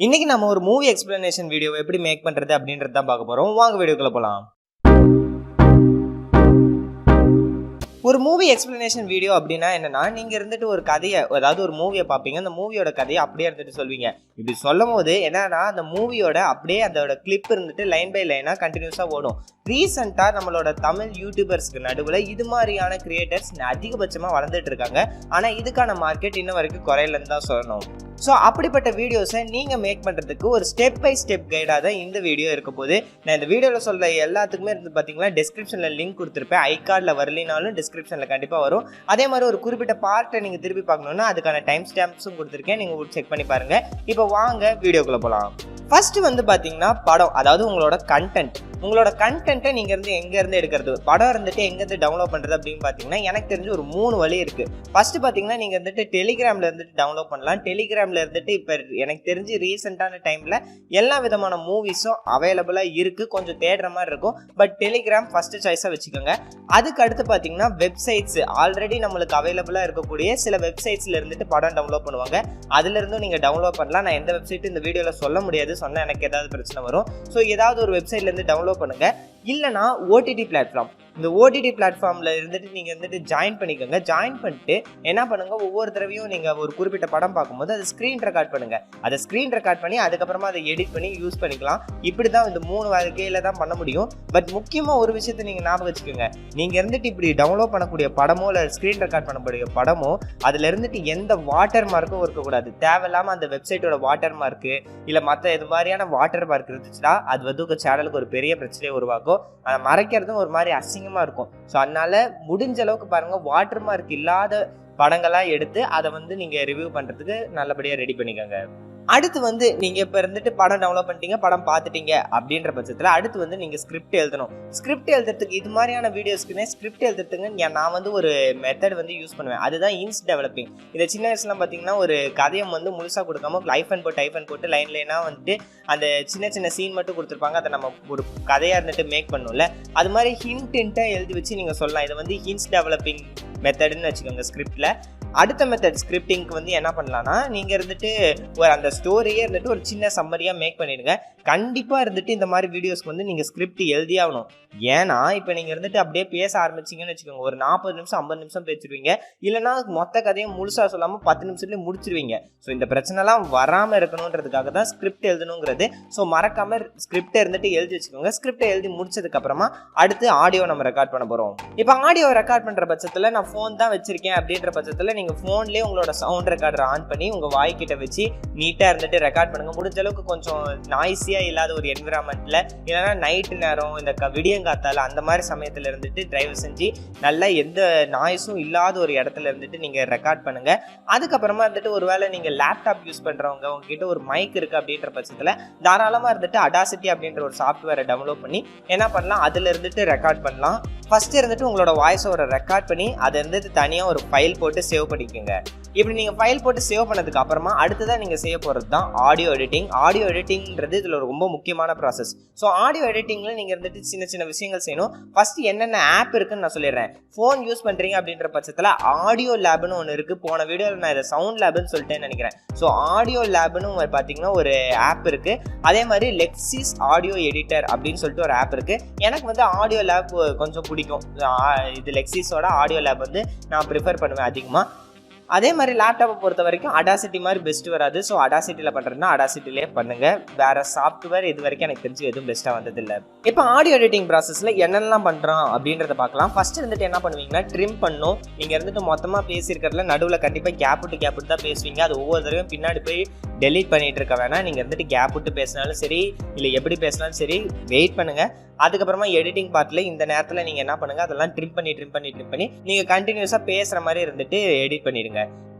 இன்னைக்கு நம்ம ஒரு மூவி எக்ஸ்பிளனேஷன் வீடியோ எப்படி மேக் பண்றது அப்படின்றது தான் பார்க்க போறோம். வாங்க வீடியோக்குள்ள போலாம். ஒரு மூவி எக்ஸ்பிளனேஷன் வீடியோ அப்படின்னா என்னன்னா, நீங்க இருந்துட்டு ஒரு கதையை, அதாவது ஒரு மூவியை பார்ப்பீங்க, அந்த மூவியோட கதையை அப்படியே இருந்துட்டு சொல்வீங்க. இப்படி சொல்லும் போது என்னன்னா, அந்த மூவியோட அப்படியே அதோட கிளிப் இருந்துட்டு லைன் பை லைனா கண்டினியூஸா ஓடும். ரீசெண்டா நம்மளோட தமிழ் யூடியூபர்ஸ்க்கு நடுவில் இது மாதிரியான கிரியேட்டர்ஸ் அதிகபட்சமாக வளர்ந்துட்டு இருக்காங்க. ஆனால் இதுக்கான மார்க்கெட் இன்னும் வரைக்கும் குறையலன்னு தான் சொல்லணும். ஸோ அப்படிப்பட்ட வீடியோஸை நீங்கள் மேக் பண்ணுறதுக்கு ஒரு ஸ்டெப் பை ஸ்டெப் கைடாக தான் இந்த வீடியோ இருக்க போது. நான் இந்த வீடியோவில் சொல்கிற எல்லாத்துக்குமே இருந்து பார்த்தீங்கன்னா டிஸ்கிரிப்ஷனில் லிங்க் கொடுத்துருப்பேன். ஐகார்டில் வரலினாலும் டிஸ்கிரிப்ஷனில் கண்டிப்பாக வரும். அதே மாதிரி ஒரு குறிப்பிட்ட பார்ட்டை நீங்கள் திருப்பி பார்க்கணுன்னா அதுக்கான டைம் ஸ்டாம்ப்ஸும் கொடுத்துருக்கேன், நீங்கள் செக் பண்ணி பாருங்கள். இப்போ வாங்க வீடியோக்குள்ளே போகலாம். ஃபர்ஸ்ட் வந்து பார்த்தீங்கன்னா படம், அதாவது உங்களோட கண்டென்ட்டை நீங்கள் இருந்து எங்கேருந்து எடுக்கிறது, படம் இருந்துட்டு எங்கேருந்து டவுன்லோட் பண்ணுறது அப்படின்னு பார்த்தீங்கன்னா எனக்கு தெரிஞ்சு ஒரு 3 வழி இருக்குது. ஃபஸ்ட்டு பார்த்தீங்கன்னா நீங்கள் இருந்துட்டு டெலிகிராமில் இருந்துட்டு டவுன்லோட் பண்ணலாம். டெலிகிராமில் இருந்துட்டு இப்போ எனக்கு தெரிஞ்சு ரீசெண்டான டைமில் எல்லா விதமான மூவிஸும் அவைலபிளாக இருக்குது. கொஞ்சம் தேடுற மாதிரி இருக்கும், பட் டெலிகிராம் ஃபஸ்ட்டு சாய்ஸாக வச்சுக்கோங்க. அதுக்கு அடுத்து பார்த்தீங்கன்னா வெப்சைட்ஸ், ஆல்ரெடி நம்மளுக்கு அவைலபிளாக இருக்கக்கூடிய சில வெப்சைட்ஸில் இருந்துட்டு படம் டவுன்லோட் பண்ணுவாங்க. அதுலேருந்தும் நீங்கள் டவுன்லோட் பண்ணலாம். நான் எந்த வெப்சைட்டு இந்த வீடியோவில் சொல்ல முடியாது, சொன்னால் எனக்கு ஏதாவது பிரச்சனை வரும். ஸோ ஏதாவது ஒரு வெப்சைட்லேருந்து டவுன்லோட் பண்ணுங்கள். இல்லைனா ஓடிடி பிளாட்ஃபார்ம், இந்த ஓடிடி பிளாட்ஃபார்மில் இருந்துட்டு நீங்கள் இருந்துட்டு ஜாயின் பண்ணிக்கோங்க. ஜாயின் பண்ணிட்டு என்ன பண்ணுங்கள், ஒவ்வொரு தடவையும் நீங்கள் ஒரு குறிப்பிட்ட படம் பார்க்கும்போது அதை ஸ்க்ரீன் ரெக்கார்ட் பண்ணுங்கள். அதை ஸ்க்ரீன் ரெக்கார்ட் பண்ணி அதுக்கப்புறமா அதை எடிட் பண்ணி யூஸ் பண்ணிக்கலாம். இப்படி தான் இந்த 3 வகையில் தான் பண்ண முடியும். பட் முக்கியமாக ஒரு விஷயத்தை நீங்கள் ஞாபகம் வச்சுக்கோங்க, நீங்கள் இருந்துட்டு இப்படி டவுன்லோட் பண்ணக்கூடிய படமோ இல்லை ஸ்க்ரீன் ரெக்கார்ட் பண்ணக்கூடிய படமோ அதில் இருந்துட்டு எந்த வாட்டர் மார்க்கும் இருக்கக்கூடாது. தேவையில்லாமல் அந்த வெப்சைட்டோட வாட்டர் மார்க்கு இல்லை மற்ற இது மாதிரியான வாட்டர் மார்க் இருந்துச்சுன்னா அது வந்து உங்கள் சேனலுக்கு ஒரு பெரிய பிரச்சனையை உருவாக்கும். அதை மறைக்கிறதும் ஒரு மாதிரி அசிங்கமாக இருக்கும். ஸோ அதனால முடிஞ்ச அளவுக்கு பாருங்கள், வாட்டர் மார்க் இல்லாத படங்களாக எடுத்து அதை வந்து நீங்கள் ரிவ்யூ பண்ணுறதுக்கு நல்லபடியாக ரெடி பண்ணிக்கோங்க. அடுத்து வந்து நீங்கள் இப்போ இருந்துட்டு படம் டவுன்லோட் பண்ணிட்டீங்க, படம் பார்த்துட்டீங்க அப்படின்ற பட்சத்தில் அடுத்து வந்து நீங்கள் ஸ்கிரிப்ட் எழுதணும். ஸ்கிரிப்ட் எழுதுறதுக்கு இது மாதிரியான வீடியோஸ்க்குன்னே ஸ்கிரிப்ட் எழுதுறதுக்கு நான் வந்து ஒரு மெத்தட் வந்து யூஸ் பண்ணுவேன். அதுதான் இன்ஸ் டெவலப்பிங். இதை சின்ன வயசுலாம் பார்த்தீங்கன்னா ஒரு கதையை வந்து முழுசாக கொடுக்காம ஐஃபன் போட்டு லைன் லைனாக வந்துட்டு அந்த சின்ன சின்ன சீன் மட்டும் கொடுத்துருப்பாங்க. அதை நம்ம ஒரு கதையாக இருந்துட்டு மேக் பண்ணணும்ல, அது மாதிரி ஹிண்ட்டாக எழுதி வச்சு நீங்கள் சொல்லலாம். இதை வந்து ஹின்ஸ் டெவலப்பிங் மெத்தடுன்னு வச்சுக்கோங்க ஸ்கிரிப்டில். அடுத்த மெத்தட் ஸ்கிரிப்டிங்க்கு வந்து என்ன பண்ணலான்னா, நீங்கள் இருந்துட்டு ஒரு அந்த ஸ்டோரியே இருந்துட்டு ஒரு சின்ன சம்மரியாக மேக் பண்ணிடுங்க. கண்டிப்பாக இருந்துட்டு இந்த மாதிரி வீடியோஸ்க்கு வந்து நீங்கள் ஸ்கிரிப்ட் எழுதியாகணும். ஏன்னா இப்போ நீங்கள் இருந்துட்டு அப்படியே பேச ஆரம்பிச்சிங்கன்னு வச்சுக்கோங்க, ஒரு 40 நிமிஷம் 50 நிமிஷம் பேசிடுவீங்க. இல்லைனா மொத்த கதையை முழுசாக சொல்லாமல் 10 நிமிஷத்துலேயே முடிச்சிருவீங்க. ஸோ இந்த பிரச்சனைலாம் வராமல் இருக்கணுன்றதுக்காக தான் ஸ்கிரிப்ட் எழுதணுங்கிறது. ஸோ மறக்காமல் ஸ்கிரிப்டை இருந்துட்டு எழுதி வச்சுக்கோங்க. ஸ்கிரிப்டை எழுதி முடிச்சதுக்கப்புறமா அடுத்து ஆடியோ நம்ம ரெக்கார்ட் பண்ண போகிறோம். இப்போ ஆடியோ ரெக்கார்ட் பண்ணுற பட்சத்தில் நான் ஃபோன் தான் வச்சுருக்கேன் அப்படின்ற பட்சத்தில் நீங்கள் ஃபோன்லேயே உங்களோட சவுண்ட் ரெக்கார்டரை ஆன் பண்ணி உங்கள் வாய்க்கிட்ட வச்சு நீட்டாக இருந்துட்டு ரெக்கார்ட் பண்ணுங்கள். முடிஞ்ச அளவுக்கு கொஞ்சம் நாய்ஸியாக இல்லாத ஒரு என்விரான்மெண்ட்டில், இல்லைனா நைட்டு நேரம் இந்த விடியங்காத்தால் அந்த மாதிரி சமயத்தில் இருந்துட்டு டிரைவ் செஞ்சு நல்லா எந்த நாய்ஸும் இல்லாத ஒரு இடத்துல இருந்துட்டு நீங்கள் ரெக்கார்ட் பண்ணுங்கள். அதுக்கப்புறமா இருந்துட்டு ஒரு வேளை நீங்கள் லேப்டாப் யூஸ் பண்ணுறவங்க, உங்ககிட்ட ஒரு மைக் இருக்குது அப்படின்ற பட்சத்தில் தாராளமாக இருந்துட்டு அடாசிட்டி அப்படின்ற ஒரு சாஃப்ட்வேரை டவுன்லோட் பண்ணி என்ன பண்ணலாம், அதில் இருந்துட்டு ரெக்கார்ட் பண்ணலாம். ஃபஸ்ட்டு இருந்துட்டு உங்களோட வாய்ஸ் ஓவரை ரெக்கார்ட் பண்ணி அதை இருந்துட்டு தனியாக ஒரு ஃபைல் போட்டு சேவ் பண்ணிக்கோங்க. இப்படி நீங்கள் ஃபைல் போட்டு சேவ் பண்ணதுக்கு அப்புறமா அடுத்ததான் நீங்கள் செய்ய போகிறது தான் ஆடியோ எடிட்டிங். ஆடியோ எடிட்டிங்கிறது இதில் ரொம்ப முக்கியமான ப்ராசஸ். ஸோ ஆடியோ எடிட்டிங்கில் நீங்கள் இருந்துட்டு சின்ன சின்ன விஷயங்கள் செய்யணும். ஃபஸ்ட்டு என்னென்ன ஆப் இருக்குன்னு நான் சொல்லிடுறேன். ஃபோன் யூஸ் பண்ணுறீங்க அப்படின்ற பட்சத்தில் ஆடியோ லேப்னு ஒன்று இருக்குது. போன வீடியோவில் நான் இதை சவுண்ட் லேப்னு சொல்லிட்டேன்னு நினைக்கிறேன். ஸோ ஆடியோ லேப்னு பார்த்தீங்கன்னா ஒரு ஆப் இருக்குது. அதே மாதிரி லெக்ஸிஸ் ஆடியோ எடிட்டர் அப்படின்னு சொல்லிட்டு ஒரு ஆப் இருக்குது. எனக்கு வந்து ஆடியோ லேப் கொஞ்சம் பிடிக்கும். இது லெக்ஸிஸோட ஆடியோ லேப் வந்து நான் ப்ரிஃபர் பண்ணுவேன் அதிகமாக. அதே மாதிரி லேப்டாப்பை பொறுத்த வரைக்கும் அடாசிட்டி மாதிரி பெஸ்ட்டு வராது. ஸோ அடாசிட்டியில் பண்ணுறதுனா அடாசிட்டிலே பண்ணுங்கள். வேறு சாஃப்ட்வேர் இது வரைக்கும் எனக்கு தெரிஞ்சு எதுவும் பெஸ்ட்டாக வந்ததில்லை. இப்போ ஆடியோ எடிட்டிங் ப்ராசஸில் என்னெல்லாம் பண்ணுறோம் அப்படின்றத பார்க்கலாம். ஃபஸ்ட்டு இருந்துட்டு என்ன பண்ணுவீங்கன்னா ட்ரிம் பண்ணணும். நீங்கள் இருந்துட்டு மொத்தமாக பேசியிருக்கிறதுல நடுவில் கண்டிப்பாக கேப் விட்டு தான் பேசுவீங்க. அது ஒவ்வொரு தடவையும் பின்னாடி போய் டெலீட் பண்ணிகிட்டு இருக்க வேணாம். நீங்கள் இருந்துட்டு கேப் விட்டு பேசினாலும் சரி, இல்லை எப்படி பேசினாலும் சரி, வெயிட் பண்ணுங்கள். அதுக்கப்புறமா எடிட்டிங் பார்ட்டில் இந்த நேரத்தில் நீங்கள் என்ன பண்ணுங்கள், அதெல்லாம் ட்ரிம் பண்ணி நீங்கள் கண்டினியூஸாக பேசுகிற மாதிரி இருந்துட்டு எடிட் பண்ணிடுங்க.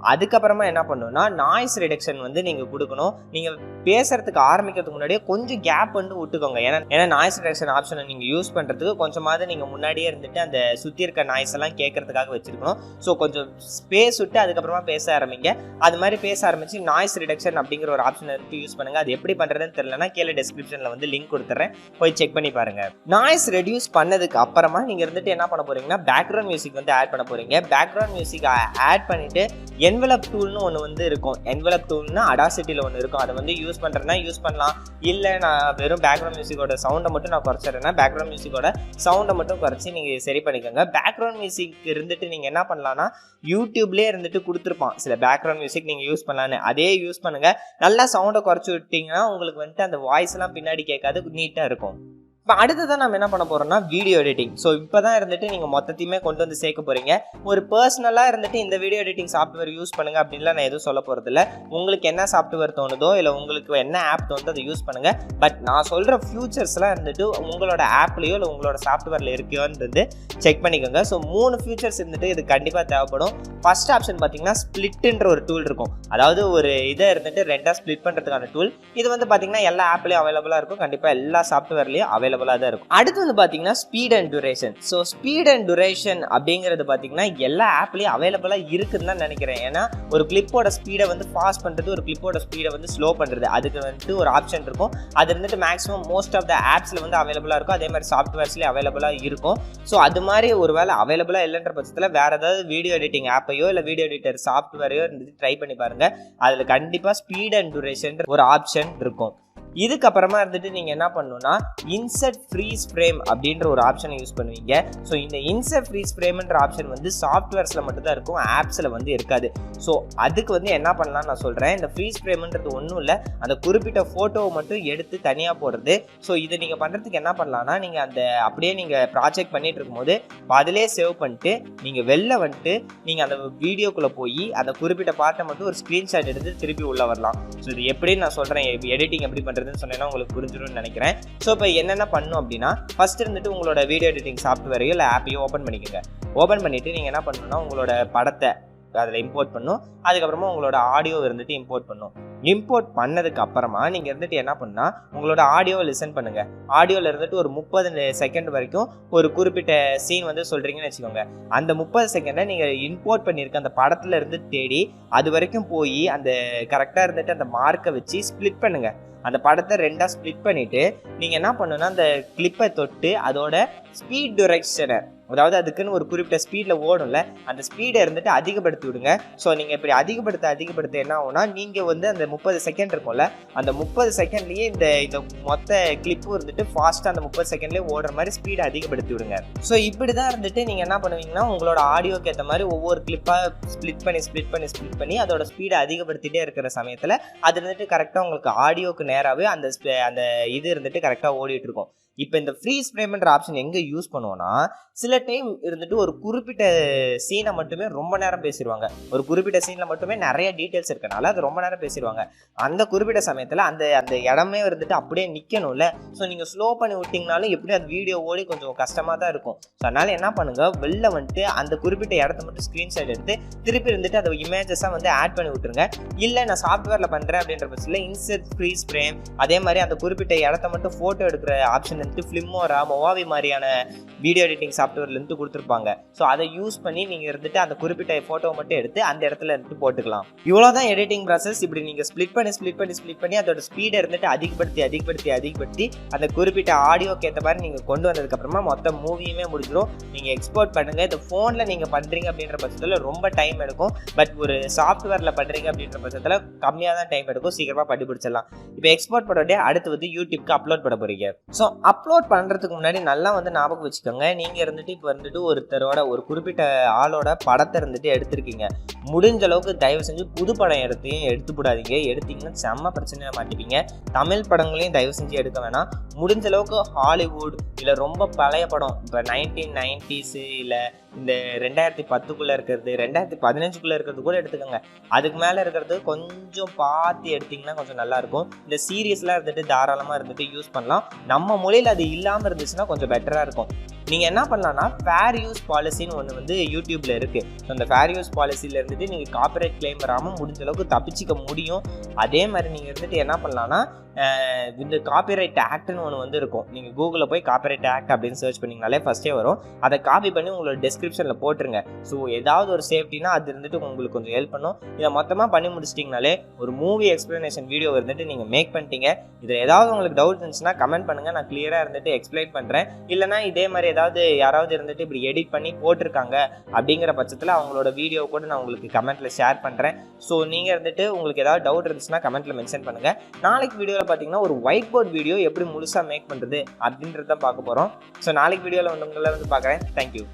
அதுக்கப்புறமா என்ன பண்ணணும்னா நாய்ஸ் ரிடக்ஷன் வந்து நீங்கள் கொடுக்கணும். நீங்கள் பேசுறதுக்கு ஆரம்பிக்கிறதுக்கு முன்னாடியே கொஞ்சம் கேப் வந்து விட்டுக்கோங்க. ஏன்னா நாய்ஸ் ரிடக்ஷன் ஆப்ஷனை நீங்கள் யூஸ் பண்ணுறதுக்கு கொஞ்சமாவது நீங்கள் முன்னாடியே இருந்துட்டு அந்த சுற்றி இருக்க நாய்ஸ் எல்லாம் கேட்கறதுக்காக வச்சுருக்கணும். ஸோ கொஞ்சம் ஸ்பேஸ் விட்டு அதுக்கப்புறமா பேச ஆரம்பிங்க. அது மாதிரி பேச ஆரம்பித்து நாய்ஸ் ரிடக்ஷன் அப்படிங்கிற ஒரு ஆப்ஷனை எடுத்து யூஸ் பண்ணுங்கள். அது எப்படி பண்ணுறதுன்னு தெரியலனா கீழே டிஸ்கிரிப்ஷனில் வந்து லிங்க் கொடுத்துட்றேன், போய் செக் பண்ணி பாருங்கள். நாய்ஸ் ரெடியூஸ் பண்ணதுக்கு அப்புறமா நீங்கள் இருந்துட்டு என்ன பண்ண போகிறீங்கன்னா பேக்ரவுண்ட் மியூசிக் வந்து ஆட் பண்ண போகிறீங்க. பேக்ரவுண்ட் மியூசிக் ஆட் பண்ணிவிட்டு என்வலப் டூல்னு ஒன்று வந்து இருக்கும். என்வலப் டூல்னா அடாசிட்டியில் ஒன்று இருக்கும். அதை வந்து யூஸ் பண்ணுறேன்னா யூஸ் பண்ணலாம். இல்லை நான் வெறும் பேக்ரவுண்ட் மியூசிக்கோட சவுண்டை மட்டும் நான் குறைச்சிடுறேன்னா பேக்ரவுண்ட் மியூசிக்கோட சவுண்டை மட்டும் குறைச்சி நீங்கள் சரி பண்ணிக்கோங்க. பேக்ரவுண்ட் மியூசிக் இருந்துட்டு நீங்கள் என்ன பண்ணலான்னா யூடியூப்லேயே இருந்துட்டு கொடுத்துருப்பான் சில பேக்ரவுண்ட் மியூசிக் நீங்கள் யூஸ் பண்ணலான்னு. அதே யூஸ் பண்ணுங்கள். நல்லா சவுண்டை குறைச்சி விட்டிங்கன்னா உங்களுக்கு வந்துட்டு அந்த வாய்ஸ்லாம் பின்னாடி கேட்காது, நீட்டாக இருக்கும். இப்போ அடுத்ததான் நம்ம என்ன பண்ண போகிறோம்னா வீடியோ எடிட்டிங். ஸோ இப்போ தான் இருந்துட்டு நீங்கள் மொத்தத்தையுமே கொண்டு வந்து சேர்க்க போகிறீங்க. ஒரு பர்சனலாக இருந்துட்டு இந்த வீடியோ எடிட்டிங் சாஃப்ட்வேர் யூஸ் பண்ணுங்கள் அப்படின்லாம் நான் எதுவும் சொல்ல போகிறதில்ல. உங்களுக்கு என்ன சாஃப்ட்வேர் தோணுதோ இல்லை உங்களுக்கு என்ன ஆப் தோணுதோ அதை யூஸ் பண்ணுங்கள். பட் நான் சொல்கிற ஃபியூச்சர்ஸ்லாம் இருந்துட்டு உங்களோட ஆப்லேயோ இல்லை உங்களோட சாஃப்ட்வேரில் இருக்கியோன்றது செக் பண்ணிக்கோங்க. ஸோ 3 ஃபியூச்சர்ஸ் இருந்துட்டு இது கண்டிப்பாக தேவைப்படும். ஃபர்ஸ்ட் ஆப்ஷன் பார்த்தீங்கன்னா ஸ்ப்ளிட்ன்ற ஒரு டூல் இருக்கும். அதாவது ஒரு இதை இருந்துட்டு 2ஆக ஸ்ப்ளிட் பண்ணுறதுக்கான டூல். இது வந்து பார்த்தீங்கன்னா எல்லா ஆப்லேயும் அவைலபிளாக இருக்கும். கண்டிப்பாக எல்லா சாஃப்ட்வேர்லேயும் அவைலபிளாக தான் இருக்கும். அடுத்து வந்து பார்த்தீங்கன்னா speed and duration. So speed and duration அப்படிங்கிறது பார்த்தீங்கன்னா எல்லா ஆப்லேயும் அவைலபிளாக இருக்குன்னு தான் நினைக்கிறேன். ஏன்னா ஒரு கிளிப்போட ஸ்பீடை வந்து ஃபாஸ்ட் பண்ணுறது, ஒரு கிளிப்போட ஸ்பீடை வந்து ஸ்லோ பண்ணுறது, அதுக்கு வந்துட்டு ஒரு ஆப்ஷன் இருக்கும். அது இருந்துட்டு மேக்ஸிமம் மோஸ்ட் ஆஃப் த ஆப்ஸில் வந்து அவைலபிளாக இருக்கும். அதே மாதிரி சாஃப்ட்வேர்ஸ்லேயே அவைலபிளாக இருக்கும். ஸோ அது மாதிரி ஒரு வேலை அவைலபிளாக இல்லைன்ற பட்சத்தில் வேறு ஏதாவது வீடியோ எடிட்டிங் ஆப்பையோ இல்லை வீடியோ எடிட்டர் சாஃப்ட்வேரையோ இருந்துட்டு ட்ரை பண்ணி பாருங்கள். அதில் கண்டிப்பாக ஸ்பீட் அண்ட் டியூரேஷன் ஒரு ஆப்ஷன் இருக்கும். இதுக்கப்புறமா இருந்துட்டு நீங்கள் என்ன பண்ணணும்னா இன்சர்ட் ஃப்ரீஸ் ஃப்ரேம் அப்படின்ற ஒரு ஆப்ஷனை யூஸ் பண்ணுவீங்க. ஸோ இந்த இன்சர்ட் ஃப்ரீஸ் ஃப்ரேம்ன்ற ஆப்ஷன் வந்து சாஃப்ட்வேர்ஸில் மட்டும்தான் இருக்கும், ஆப்ஸில் வந்து இருக்காது. ஸோ அதுக்கு வந்து என்ன பண்ணலாம்னு நான் சொல்கிறேன். இந்த ஃப்ரீஸ் ஃப்ரேம்ன்றது ஒன்றும் இல்லை, அந்த குறிப்பிட்ட ஃபோட்டோவை மட்டும் எடுத்து தனியாக போடுறது. ஸோ இதை நீங்கள் பண்ணுறதுக்கு என்ன பண்ணலான்னா நீங்கள் அந்த அப்படியே நீங்கள் ப்ராஜெக்ட் பண்ணிட்டு இருக்கும்போது அதிலே சேவ் பண்ணிட்டு நீங்கள் வெளில வந்துட்டு நீங்கள் அந்த வீடியோக்குள்ளே போய் அந்த குறிப்பிட்ட பார்ட்டை மட்டும் ஒரு ஸ்க்ரீன்ஷாட் எடுத்து திருப்பி உள்ளே வரலாம். ஸோ இது எப்படின்னு நான் சொல்கிறேன், எடிட்டிங் எப்படி பண்ணுறதுன்னு சொன்னேன்னா உங்களுக்கு புரிஞ்சிடும்னு நினைக்கிறேன். ஸோ இப்போ என்னென்ன பண்ணணும் அப்படின்னா ஃபர்ஸ்ட் இருந்துட்டு உங்களோட வீடியோ எடிட்டிங் சாஃப்ட்வேரையோ இல்லை ஆப்பையோ ஓப்பன் பண்ணிக்கோங்க. ஓப்பன் பண்ணிவிட்டு நீங்கள் என்ன பண்ணணும்னா உங்களோட படத்தை அதில் இம்போர்ட் பண்ணணும். அதுக்கப்புறமா உங்களோட ஆடியோ இருந்துட்டு இம்போர்ட் பண்ணணும். இம்போர்ட் பண்ணதுக்கு அப்புறமா நீங்கள் இருந்துட்டு என்ன பண்ணா உங்களோட ஆடியோவை லிசன் பண்ணுங்கள். ஆடியோவில் இருந்துட்டு ஒரு 30 செகண்ட் வரைக்கும் ஒரு குறிப்பிட்ட சீன் வந்து சொல்கிறீங்கன்னு வச்சுக்கோங்க. அந்த 30 செகண்டை நீங்கள் இம்போர்ட் பண்ணியிருக்க அந்த படத்தில் இருந்து தேடி அது வரைக்கும் போய் அந்த கரெக்டாக இருந்துட்டு அந்த மார்க்கை வச்சு ஸ்ப்ளிட் பண்ணுங்கள். அந்த படத்தை 2ஆக ஸ்ப்ளிட் பண்ணிவிட்டு நீங்கள் என்ன பண்ணணுன்னா அந்த கிளிப்பை தொட்டு அதோட ஸ்பீட் டிரெக்ஷனை, அதாவது அதுக்குன்னு ஒரு குறிப்பிட்ட ஸ்பீடில் ஓடும்ல, அந்த ஸ்பீடை இருந்துட்டு அதிகப்படுத்தி விடுங்க. ஸோ நீங்கள் இப்படி அதிகப்படுத்த என்ன ஆகும்னா நீங்கள் வந்து அந்த 30 செகண்ட் இருக்கும்ல, அந்த 30 செகண்ட்லேயே இந்த மொத்த கிளிப்பும் இருந்துட்டு ஃபாஸ்ட்டாக அந்த 30 செகண்ட்லேயே ஓடுற மாதிரி ஸ்பீடை அதிகப்படுத்தி விடுங்க. ஸோ இப்படி தான் இருந்துட்டு நீங்கள் என்ன பண்ணுவீங்கன்னா உங்களோட ஆடியோக்கு ஏற்ற மாதிரி ஒவ்வொரு கிளிப்பாக ஸ்ப்ளிட் பண்ணி அதோட ஸ்பீடை அதிகப்படுத்திகிட்டே இருக்கிற சமயத்தில் அது இருந்துட்டு கரெக்டாக உங்களுக்கு ஆடியோக்கு நேராகவே அந்த இது இருந்துட்டு கரெக்டாக ஓடிட்டு இருக்கும். இப்போ இந்த ஃப்ரீஸ் ஃப்ரேம்ன்ற ஆப்ஷன் எங்கே யூஸ் பண்ணுவோன்னா சில டைம் இருந்துட்டு ஒரு குறிப்பிட்ட சீனை மட்டுமே ரொம்ப நேரம் பேசிடுவாங்க. ஒரு குறிப்பிட்ட சீனில் மட்டுமே நிறைய டீட்டெயில்ஸ் இருக்கனால அது ரொம்ப நேரம் பேசிடுவாங்க. அந்த குறிப்பிட்ட சமயத்தில் அந்த இடமே இருந்துட்டு அப்படியே நிற்கணும்ல. ஸோ நீங்கள் ஸ்லோ பண்ணி விட்டிங்கனாலும் எப்படி அது வீடியோ ஓடி கொஞ்சம் கஷ்டமாக தான் இருக்கும். ஸோ அதனால் என்ன பண்ணுங்கள், வெளில வந்துட்டு அந்த குறிப்பிட்ட இடத்த மட்டும் ஸ்க்ரீன்ஷாட் எடுத்து திருப்பி இருந்துட்டு அதை இமேஜஸாக வந்து ஆட் பண்ணி விட்டுருங்க. இல்லை நான் சாஃப்ட்வேரில் பண்ணுறேன் அப்படின்ற பட்சத்தில் இன்சர்ட் ஃப்ரீஸ் ஃப்ரேம், அதே மாதிரி அந்த குறிப்பிட்ட இடத்த மட்டும் ஃபோட்டோ எடுக்கிற ஆப்ஷன் ஃபிலிமோரா மொவாவி மாதிரியான வீடியோ எடிட்டிங் சாஃப்ட்வேர்லேருந்து கொடுத்துருப்பாங்க. ஸோ அதை யூஸ் பண்ணி நீங்கள் இருந்துட்டு அந்த குறிப்பிட்ட ஃபோட்டோவை மட்டும் எடுத்து அந்த இடத்துல இருந்துட்டு போட்டுக்கலாம். இவ்வளோதான் எடிட்டிங் ப்ராசஸ். இப்படி நீங்கள் ஸ்ப்ளிட் பண்ணி அதோட ஸ்பீடை இருந்துட்டு அதிகப்படுத்தி அந்த குறிப்பிட்ட ஆடியோக்கு ஏற்ற மாதிரி நீங்கள் கொண்டு வந்ததுக்கப்புறமா மொத்த மூவியுமே முடிஞ்சிடும். நீங்கள் எக்ஸ்போர்ட் பண்ணுங்கள். இந்த ஃபோனில் நீங்கள் பண்ணுறீங்க அப்படின்ற பட்சத்தில் ரொம்ப டைம் எடுக்கும். பட் ஒரு சாஃப்ட்வேரில் பண்ணுறீங்க அப்படின்ற பட்சத்தில் கம்மியாக தான் டைம் எடுக்கும், சீக்கிரமாக பண்ணி பிடிச்சிடலாம். இப்போ எக்ஸ்போர்ட் பண்ணோடே அடுத்து வந்து யூடியூப்க்கு அப்லோட் பண்ண போகிறீங்க. ஸோ அப்லோட் பண்ணுறதுக்கு முன்னாடி நல்லா வந்து ஞாபகம் வச்சுக்கோங்க, நீங்கள் இருந்துட்டு இப்போ வந்துட்டு ஒருத்தரோட ஒரு குறிப்பிட்ட ஆளோட படத்தை இருந்துட்டு எடுத்திருக்கீங்க. முடிஞ்ச அளவுக்கு தயவு செஞ்சு புது படம் எடுத்து போடாதீங்க. எடுத்தீங்கன்னா செம்ம பிரச்சனையாக மாட்டிப்பீங்க. தமிழ் படங்களையும் தயவு செஞ்சு எடுக்க வேணாம். முடிஞ்ச அளவுக்கு ஹாலிவுட் இல்லை ரொம்ப பழைய படம், இப்போ 1990s இல்லை இந்த 2010 இருக்கிறது 2015 இருக்கிறது கூட எடுத்துக்கோங்க. அதுக்கு மேலே இருக்கிறது கொஞ்சம் பார்த்து எடுத்திங்கன்னா கொஞ்சம் நல்லாயிருக்கும். இந்த சீரியஸ்லாம் இருந்துட்டு தாராளமாக இருந்துட்டு யூஸ் பண்ணலாம். நம்ம மொழியில் அது இல்லாமல் இருந்துச்சுன்னா கொஞ்சம் பெட்டராக இருக்கும். நீங்கள் என்ன பண்ணலான்னா ஃபேர் யூஸ் பாலிசின்னு ஒன்று வந்து யூடியூப்பில் இருக்குது. ஸோ அந்த ஃபேர் யூஸ் பாலிசியில் இருந்துட்டு நீங்கள் காப்பிரைட் கிளைம் வராமல் முடிஞ்ச அளவுக்கு தப்பிச்சிக்க முடியும். அதே மாதிரி நீங்கள் இருந்துட்டு என்ன பண்ணலான்னா இந்த காப்பிரைட் ஆக்ட்னு ஒன்று வந்து இருக்கும். நீங்கள் கூகுளில் போய் காப்பிரைட் ஆக்ட் அப்படின்னு சர்ச் பண்ணிங்கனாலே ஃபஸ்ட்டே வரும். அதை காப்பி பண்ணி உங்களோட டிஸ்கிரிப்ஷனில் போட்டுருங்க. ஸோ ஏதாவது ஒரு சேஃப்டினா அது இருந்துட்டு உங்களுக்கு கொஞ்சம் ஹெல்ப் பண்ணும். இதை மொத்தமாக பண்ணி முடிச்சிட்டிங்கனாலே ஒரு மூவி எக்ஸ்ப்ளனேஷன் வீடியோ இருந்துட்டு நீங்கள் மேக் பண்ணிட்டீங்க. இதில் ஏதாவது உங்களுக்கு டவுட் இருந்துச்சுன்னா கமெண்ட் பண்ணுங்கள், நான் கிளியராக இருந்துட்டு எக்ஸ்பிளைன் பண்ணுறேன். இல்லைனா இதே மாதிரி ஏதாவது யாராவது இருந்துட்டு இப்படி எடிட் பண்ணி போட்டிருக்காங்க அப்படிங்கிற பட்சத்தில் அவங்களோட வீடியோ கூட நான் உங்களுக்கு கமெண்ட்டில் ஷேர் பண்ணுறேன். ஸோ நீங்கள் இருந்துட்டு உங்களுக்கு ஏதாவது டவுட் இருந்துச்சுன்னா கமெண்ட்டில் மென்ஷன் பண்ணுங்கள். நாளைக்கு வீடியோவில் பார்த்தீங்கன்னா ஒரு ஒயிட் போர்ட் வீடியோ எப்படி முழுசாக மேக் பண்ணுறது அப்படின்றத பார்க்க போகிறோம். ஸோ நாளைக்கு வீடியோவில் உங்களை பார்க்குறேன். தேங்க்யூ.